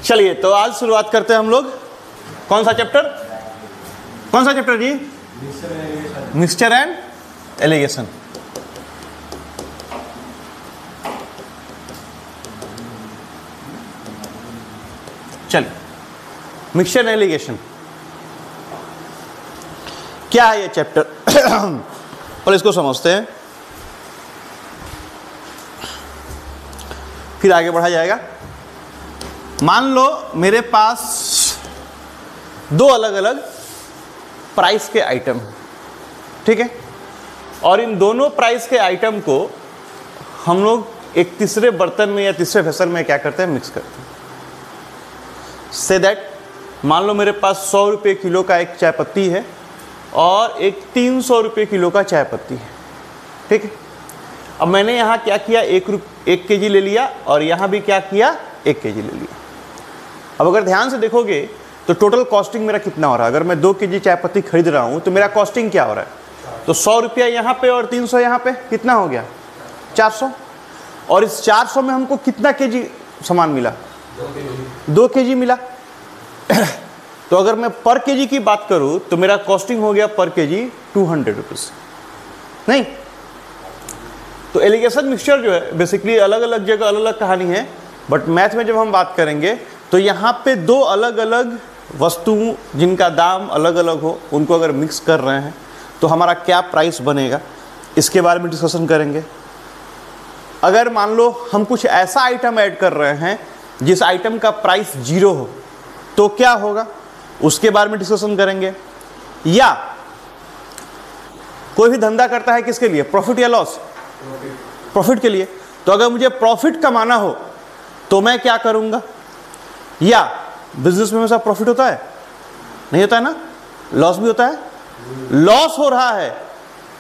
चलिए तो आज शुरुआत करते हैं हम लोग। कौन सा चैप्टर जी? Mixture and alligation. चलिए, मिक्सचर एंड एलिगेशन क्या है ये चैप्टर और इसको समझते हैं, फिर आगे बढ़ा जाएगा। मान लो मेरे पास दो अलग अलग प्राइस के आइटम हैं, ठीक है, और इन दोनों प्राइस के आइटम को हम लोग एक तीसरे बर्तन में या तीसरे वेसल में क्या करते हैं, मिक्स करते हैं। से दैट मान लो मेरे पास 100 रुपये किलो का एक चाय पत्ती है और एक 300 रुपये किलो का चाय पत्ती है, ठीक है। अब मैंने यहाँ क्या किया, 1 केजी ले लिया और यहाँ भी क्या किया, 1 केजी ले लिया। अब अगर ध्यान से देखोगे तो टोटल कॉस्टिंग मेरा कितना हो रहा है। अगर मैं 2 केजी चाय पत्ती खरीद रहा हूँ तो मेरा कॉस्टिंग क्या हो रहा है, तो 100 रुपया यहाँ पे और 300 यहाँ पे, कितना हो गया 400। और इस 400 में हमको कितना केजी सामान मिला, 2 केजी मिला। तो अगर मैं पर केजी की बात करूँ तो मेरा कॉस्टिंग हो गया पर केजी 200 रुपीज़, नहीं। तो एलिगेशन मिक्सचर जो है बेसिकली अलग अलग जगह अलग अलग कहानी है, बट मैथ में जब हम बात करेंगे तो यहाँ पे दो अलग अलग वस्तु जिनका दाम अलग अलग हो उनको अगर मिक्स कर रहे हैं तो हमारा क्या प्राइस बनेगा, इसके बारे में डिस्कशन करेंगे। अगर मान लो हम कुछ ऐसा आइटम ऐड कर रहे हैं जिस आइटम का प्राइस 0 हो तो क्या होगा, उसके बारे में डिस्कशन करेंगे। या कोई भी धंधा करता है किसके लिए, प्रॉफिट या लॉस, प्रॉफिट के लिए। तो अगर मुझे प्रॉफिट कमाना हो तो मैं क्या करूंगा, या बिजनेस में हमेशा प्रॉफिट होता है, नहीं होता है ना, लॉस भी होता है। लॉस हो रहा है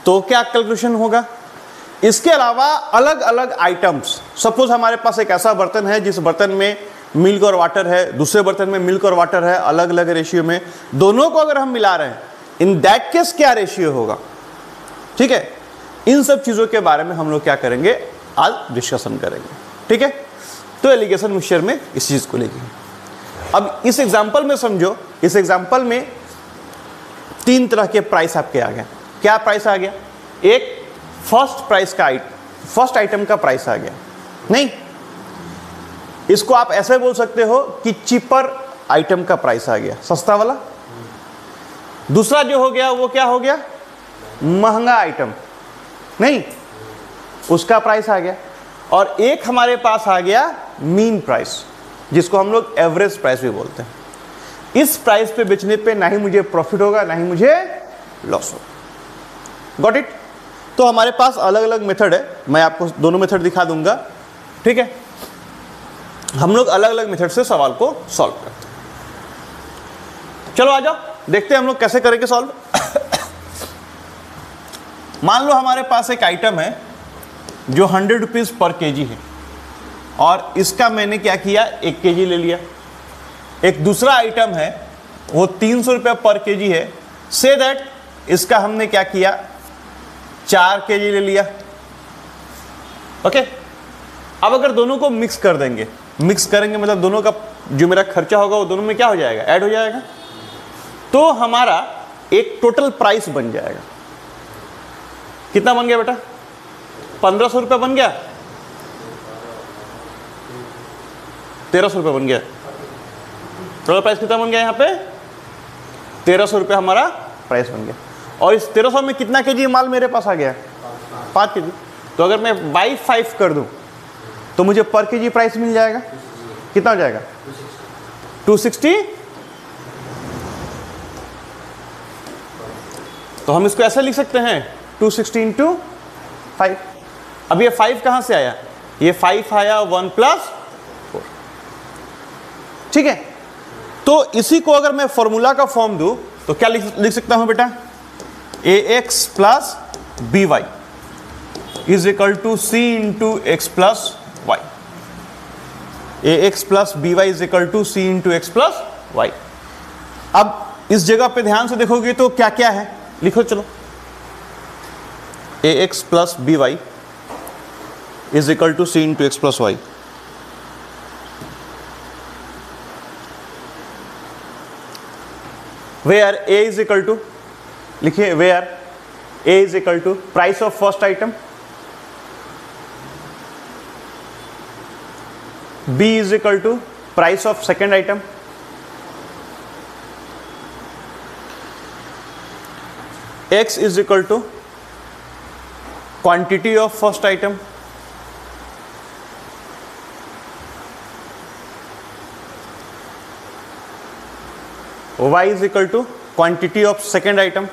तो क्या कैलकुलेशन होगा। इसके अलावा अलग अलग आइटम्स, सपोज हमारे पास एक ऐसा बर्तन है जिस बर्तन में मिल्क और वाटर है, दूसरे बर्तन में मिल्क और वाटर है, अलग अलग रेशियो में, दोनों को अगर हम मिला रहे हैं, इन दैट केस क्या रेशियो होगा, ठीक है। इन सब चीज़ों के बारे में हम लोग क्या करेंगे, आज डिस्कशन करेंगे, ठीक है। तो एलिगेशन मिक्सचर में इस चीज़ को लेके, अब इस एग्जाम्पल में समझो, इस एग्जाम्पल में 3 तरह के प्राइस आपके आ गए। क्या प्राइस आ गया, एक फर्स्ट आइटम का प्राइस आ गया, नहीं, इसको आप ऐसे बोल सकते हो कि चीपर आइटम का प्राइस आ गया, सस्ता वाला। दूसरा जो हो गया वो क्या हो गया, महंगा आइटम, नहीं, उसका प्राइस आ गया। और एक हमारे पास आ गया मीन प्राइस, जिसको हम लोग एवरेज प्राइस भी बोलते हैं। इस प्राइस पे बेचने पे ना ही मुझे प्रॉफिट होगा ना ही मुझे लॉस होगा। Got it. तो हमारे पास अलग अलग मेथड है, मैं आपको दोनों मेथड दिखा दूंगा, ठीक है। हम लोग अलग अलग मेथड से सवाल को सॉल्व करते हैं। चलो आ जाओ, देखते हैं हम लोग कैसे करेंगे सॉल्व। मान लो हमारे पास एक आइटम है जो 100 रुपीज़ पर केजी है और इसका मैंने क्या किया, 1 केजी ले लिया। एक दूसरा आइटम है वो 300 रुपये पर केजी है, से दैट इसका हमने क्या किया, 4 केजी ले लिया, ओके। अब अगर दोनों को मिक्स कर देंगे, मिक्स करेंगे मतलब दोनों का जो मेरा खर्चा होगा वो दोनों में क्या हो जाएगा, ऐड हो जाएगा, तो हमारा एक टोटल प्राइस बन जाएगा। कितना बन गया बेटा, 1500 रुपये बन गया, 1300 रुपये बन गया। टोटल प्राइस कितना बन गया, यहाँ पे 1300 रुपये हमारा प्राइस बन गया। और इस 1300 में कितना केजी माल मेरे पास आ गया, 5 केजी। तो अगर मैं बाई 5 कर दूं तो मुझे पर केजी प्राइस मिल जाएगा, कितना हो जाएगा, 260। तो हम इसको ऐसे लिख सकते हैं 260 इंटू 5। अब ये 5 कहां से आया, ये 5 आया 1 + 4, ठीक है। तो इसी को अगर मैं फॉर्मूला का फॉर्म दूं तो क्या लिख सकता हूं बेटा, ax + by is equal to c into x + y। ax + by is equal to c into x + y। अब इस जगह पे ध्यान से देखोगे तो क्या क्या है, लिखो चलो, ax + by is equal to c into x + y। Where A is equal to, लिखिए where A is equal to price of first item, B is equal to price of second item, x is equal to quantity of first item, y is equal to quantity of second item,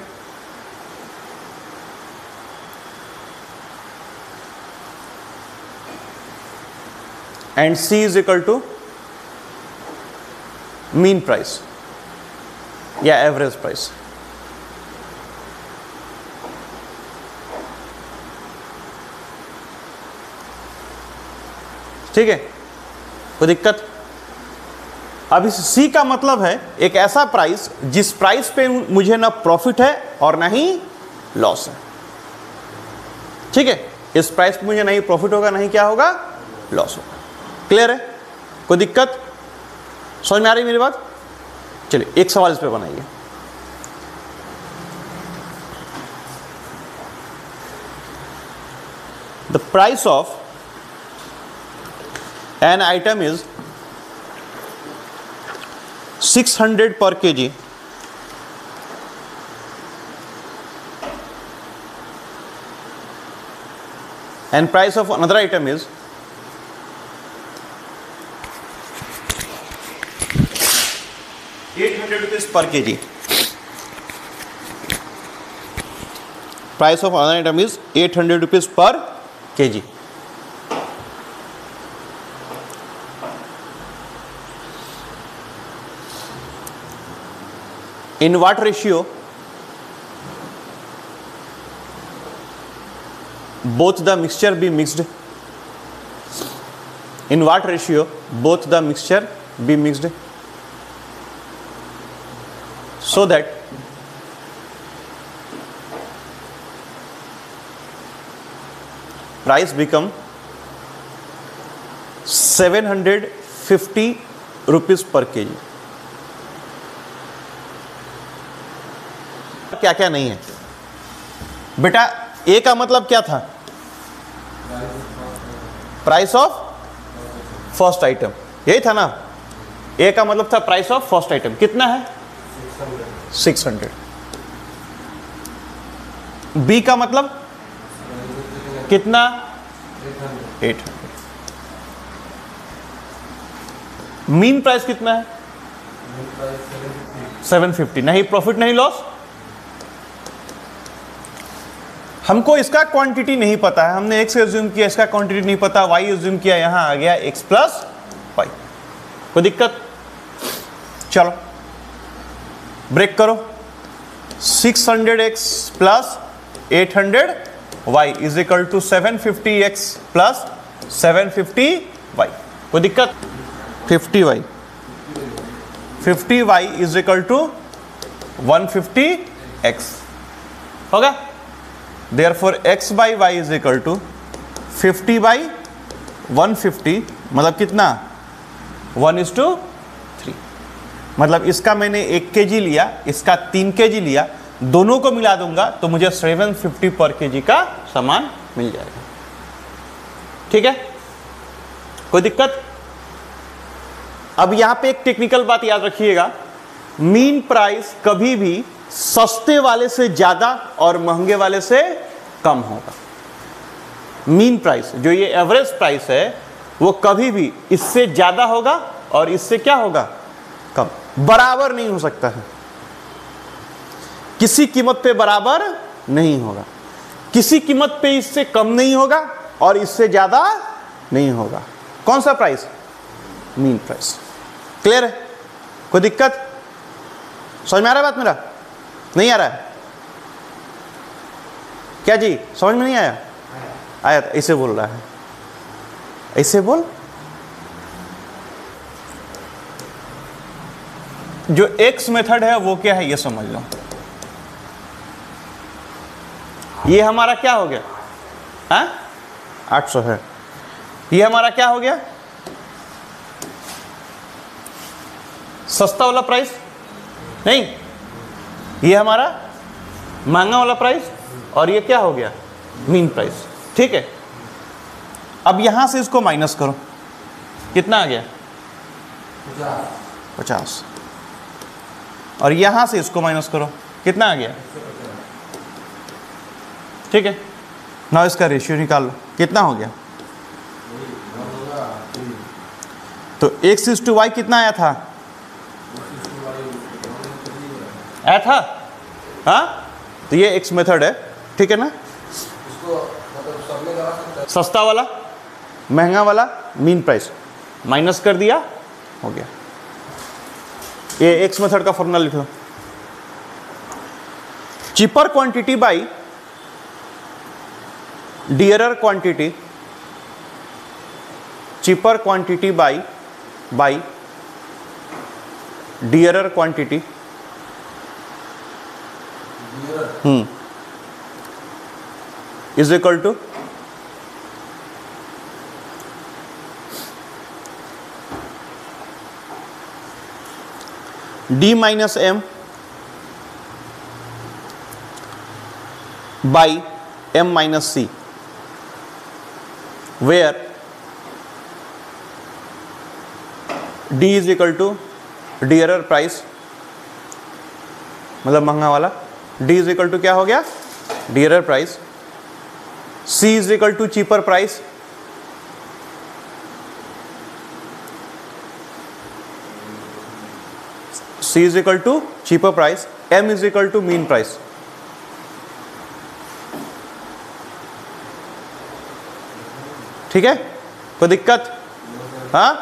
and c is equal to mean price या average price. ठीक है, कोई दिक्कत? अब इस C का मतलब है एक ऐसा प्राइस जिस प्राइस पे मुझे ना प्रॉफिट है और ना ही लॉस है। ठीक है, इस प्राइस पे मुझे नहीं प्रॉफिट होगा, नहीं क्या होगा, लॉस होगा। क्लियर है? कोई दिक्कत? समझ में आ रही मेरी बात? चलिए एक सवाल इस पे बनाइए। The price of an item is 600 per kg and price of another item is 800 rupees per kg. Price of another item is 800 rupees per kg. In what ratio both the mixture be mixed? In what ratio both the mixture be mixed so that price become 750 rupees per kg? क्या क्या नहीं है बेटा? ए का मतलब क्या था? Price of first item, यही था ना? ए का मतलब था प्राइस ऑफ फर्स्ट आइटम। कितना है? 600। बी का मतलब कितना? 800। मीन प्राइस कितना है? 750। नहीं प्रॉफिट नहीं लॉस। हमको इसका क्वांटिटी नहीं पता है, हमने x एज्यूम किया, इसका क्वांटिटी नहीं पता, y एज्यूम किया, यहां आ गया x प्लस वाई। कोई दिक्कत? चलो ब्रेक करो। 600x plus 800y is equal to 750x plus 750y। कोई दिक्कत? 50y is equal to 150x होगा। Therefore x by y is equal to 50 by 150, मतलब कितना? 1:3। मतलब इसका मैंने 1 kg लिया, इसका 3 kg लिया, दोनों को मिला दूंगा तो मुझे 750 पर kg का सामान मिल जाएगा। ठीक है, कोई दिक्कत? अब यहां पे एक टेक्निकल बात याद रखिएगा, मीन प्राइस कभी भी सस्ते वाले से ज्यादा और महंगे वाले से कम होगा। मीन प्राइस जो ये एवरेज प्राइस है वो कभी भी इससे ज्यादा होगा और इससे क्या होगा? कम। बराबर नहीं हो सकता है, किसी कीमत पे बराबर नहीं होगा, किसी कीमत पे इससे कम नहीं होगा और इससे ज्यादा नहीं होगा। कौन सा प्राइस? Mean price. क्लियर है? कोई दिक्कत? समझ में आ रहा है बात मेरा? नहीं आ रहा है क्या जी? समझ में नहीं आया? आया था, ऐसे बोल रहा है, ऐसे बोल। जो एक्स मेथड है वो क्या है ये समझ लो। ये हमारा क्या हो गया? हाँ 800 है। ये हमारा क्या हो गया? सस्ता वाला प्राइस नहीं, ये हमारा महंगा वाला प्राइस और ये क्या हो गया, मीन प्राइस। ठीक है, अब यहां से इसको माइनस करो, कितना आ गया 50, और यहां से इसको माइनस करो, कितना आ गया। ठीक है, ना इसका रेशियो निकाल लो, कितना हो गया। तो x/y कितना आया था, हाँ, तो ये x मेथड है। ठीक है ना, सस्ता वाला, महंगा वाला, मीन प्राइस, माइनस कर दिया, हो गया। ये x मेथड का फॉर्मूला लिख लो, cheaper quantity by dearer quantity, cheaper quantity by dearer quantity is equal to D minus M by M minus C, where D is equal to dearer price, मतलब महंगा वाला, D is equal to क्या हो गया, dearer price, C is equal to cheaper price, C is equal to cheaper price, M is equal to mean price। ठीक है, कोई दिक्कत, हाँ,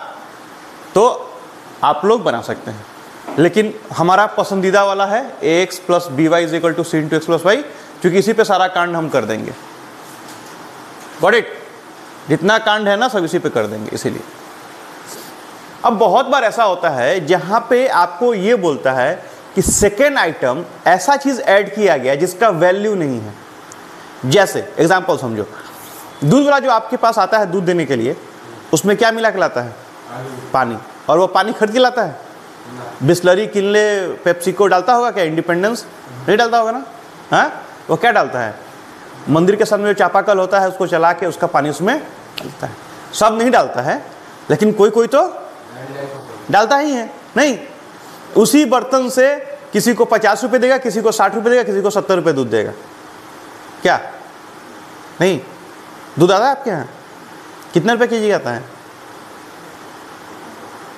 तो आप लोग बना सकते हैं, लेकिन हमारा पसंदीदा वाला है ax plus B Y is equal to C into X plus Y, क्योंकि इसी पे सारा कांड हम कर देंगे। गॉट इट, जितना कांड है ना सब इसी पे कर देंगे, इसीलिए। अब बहुत बार ऐसा होता है जहां पे आपको ये बोलता है कि सेकेंड आइटम ऐसा चीज ऐड किया गया जिसका वैल्यू नहीं है। जैसे एग्जांपल समझो, दूध वाला जो आपके पास आता है दूध देने के लिए, उसमें क्या मिला के लाता है, पानी, और वो पानी खरीद के लाता है। बिस्लरी, किनले, पेप्सिको डालता होगा क्या, इंडिपेंडेंस नहीं डालता होगा ना, हाँ, वो क्या डालता है, मंदिर के सामने जो चापाकल होता है उसको चला के उसका पानी उसमें डालता है। सब नहीं डालता है, लेकिन कोई कोई तो डालता ही है। नहीं, उसी बर्तन से किसी को 50 रुपए देगा, किसी को 60 रुपए देगा, किसी को 70 रुपए दूध देगा। क्या नहीं, दूध आता है आपके यहाँ, कितने रुपए केजी आता है,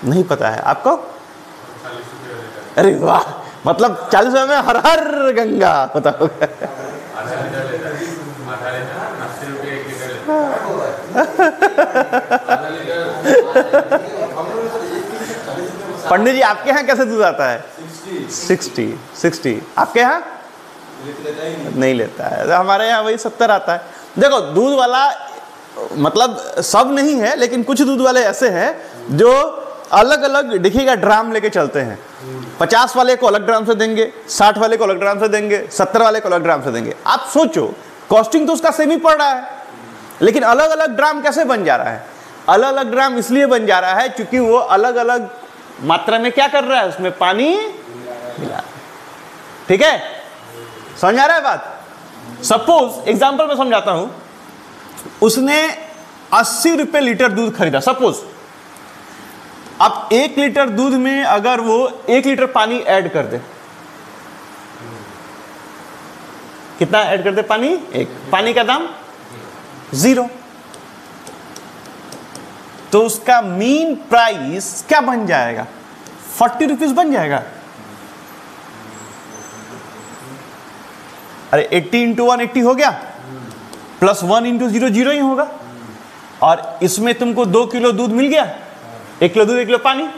नहीं पता है आपको। अरे वाह, मतलब 40 रुपए में हर हर गंगा पता होगा। पंडित जी आपके यहाँ कैसे दूध आता है, 60। आपके यहाँ नहीं लेता है, तो हमारे यहाँ वही 70 आता है। देखो, दूध वाला मतलब सब नहीं है, लेकिन कुछ दूध वाले ऐसे हैं जो अलग अलग देखिएगा ड्राम लेके चलते हैं। 50 वाले को अलग ड्राम से देंगे, 60 वाले को अलग ड्राम से देंगे, 70 वाले को अलग ड्राम से देंगे। आप सोचो, कॉस्टिंग तो उसका सेम ही पड़ रहा है, लेकिन अलग अलग ड्राम कैसे बन जा रहा है। अलग अलग ड्राम इसलिए बन जा रहा है क्योंकि वो अलग अलग मात्रा में क्या कर रहा है, उसमें पानी मिला। ठीक है, समझ आ रहा है बात। सपोज एग्जांपल में समझाता हूं, उसने 80 रुपए लीटर दूध खरीदा सपोज। अब 1 लीटर दूध में अगर वो 1 लीटर पानी ऐड कर दे, कितना ऐड कर दे पानी, 1, पानी का दाम 0, तो उसका मीन प्राइस क्या बन जाएगा, 40 रुपीज बन जाएगा। अरे 80 इंटू 1 80 हो गया, प्लस 1 इंटू 0 0 ही होगा, और इसमें तुमको 2 किलो दूध मिल गया, 1 किलो दूध 1 किलो पानी,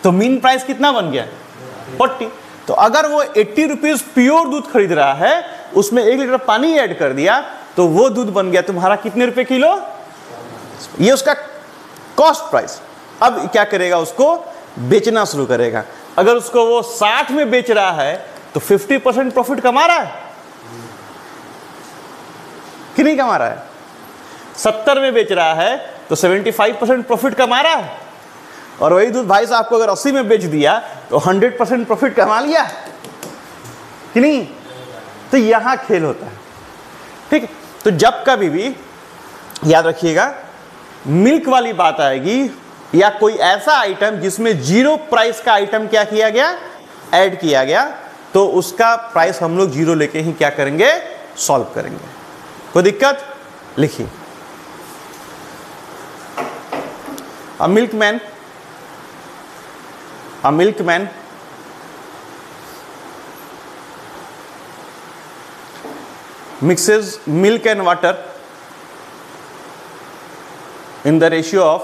तो मीन प्राइस कितना बन गया, 40। तो अगर वो 80 रुपीज प्योर दूध खरीद रहा है, उसमें 1 लीटर पानी ऐड कर दिया, तो वो दूध बन गया तुम्हारा कितने रुपए किलो, ये उसका कॉस्ट प्राइस। अब क्या करेगा, उसको बेचना शुरू करेगा। अगर उसको वो 60 में बेच रहा है तो 50% प्रॉफिट कमा रहा है कि नहीं कमा रहा है। 70 में बेच रहा है तो 75% प्रॉफिट कमा रहा है, और वही दूध भाई साहब को अगर 80 में बेच दिया तो 100% प्रॉफिट कमा लिया कि नहीं? तो यहां खेल होता है, ठीक है। तो जब कभी भी याद रखिएगा मिल्क वाली बात आएगी या कोई ऐसा आइटम जिसमें जीरो प्राइस का आइटम क्या किया गया, ऐड किया गया, तो उसका प्राइस हम लोग जीरो लेके ही क्या करेंगे, सॉल्व करेंगे। कोई दिक्कत? लिखिए, अ milkman mixes milk and water in the ratio of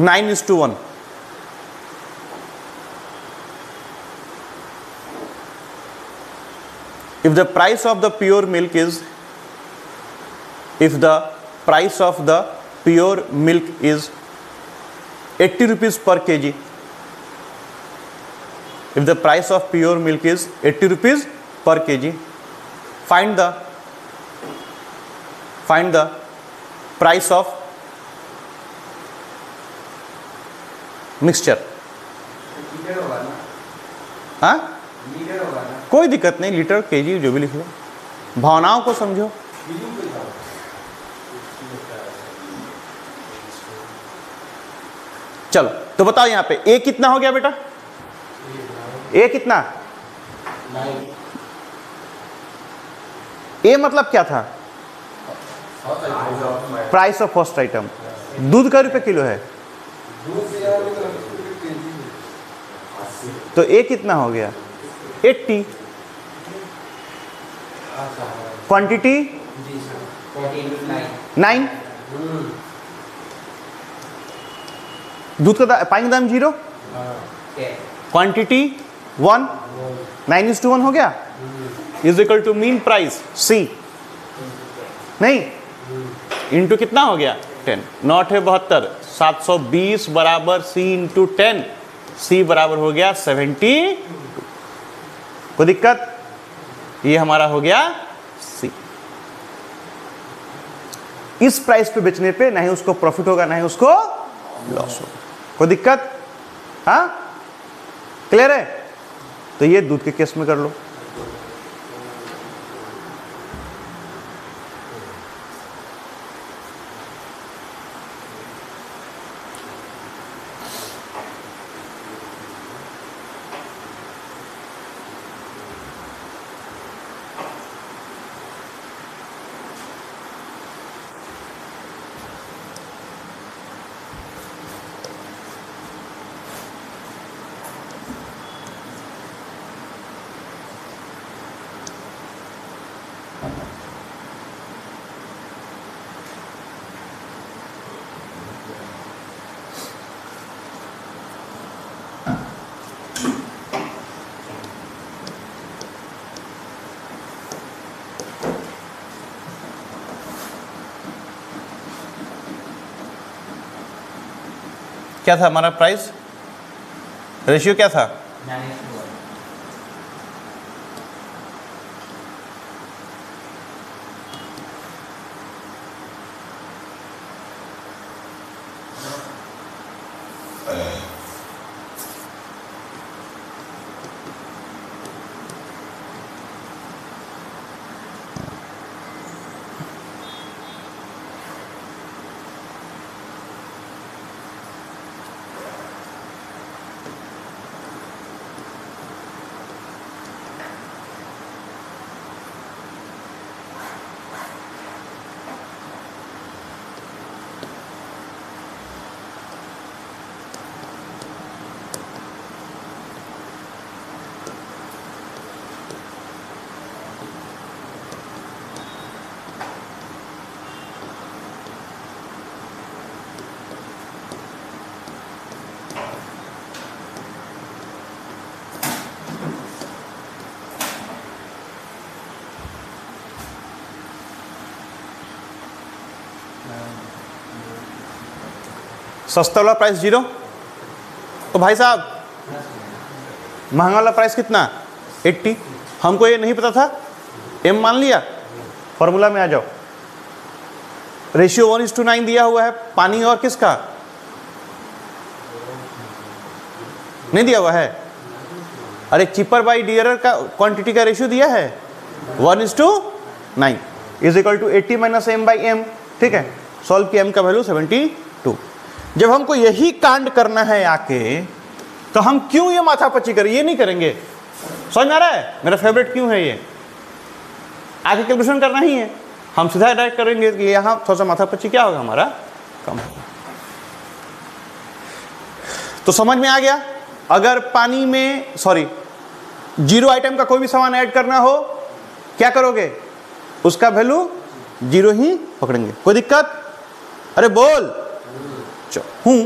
9:1. If the price of the pure milk is 80 rupees per kg, if the price of pure milk is 80 rupees per kg, find the price of mixture. हाँ, कोई दिक्कत नहीं, litre KG जो भी लिख लो, भावनाओं को समझो। चलो तो बताओ यहां पे ए कितना हो गया बेटा, ए कितना, ए मतलब क्या था, प्राइस ऑफ फर्स्ट आइटम। दूध का रुपए किलो है, तो ए कितना हो गया 80। क्वांटिटी 9, दूध का पानी का दाम 0, क्वांटिटी 1, 9:1 हो गया, is equal to mean price C, नहीं इंटू कितना हो गया 10, 9 है 72, 720 बराबर सी इंटू 10, सी बराबर हो गया 70। कोई दिक्कत? ये हमारा हो गया सी। इस प्राइस पे बेचने पे ना ही उसको प्रॉफिट होगा ना ही उसको लॉस होगा। कोई दिक्कत? हाँ, क्लियर है? तो ये दूध के केस में कर लो। क्या था हमारा प्राइस रेशियो, क्या था 9:1। सस्ता वाला प्राइस 0, तो भाई साहब महंगा वाला प्राइस कितना 80। हमको ये नहीं पता था, एम मान लिया, फॉर्मूला में आ जाओ। रेशियो 1:9 दिया हुआ है, पानी और किसका नहीं दिया हुआ है, अरे चीपर बाई डियरर का क्वांटिटी का रेशियो दिया है 1:9 is equal to 80 minus M by M. ठीक है, सॉल्व किया, एम का वैल्यू 72। जब हमको यही कांड करना है आके, तो हम क्यों ये माथापच्ची करें? ये नहीं करेंगे। समझ आ रहा है मेरा फेवरेट क्यों है ये? आगे कैलकुलेशन करना ही है, हम सीधा डायरेक्ट करेंगे कि यहाँ थोड़ा सा माथापच्ची क्या होगा हमारा, कम होगा। तो समझ में आ गया? अगर पानी में जीरो आइटम का कोई भी सामान ऐड करना हो, क्या करोगे? उसका वैल्यू जीरो ही पकड़ेंगे। कोई दिक्कत? अरे बोल हूं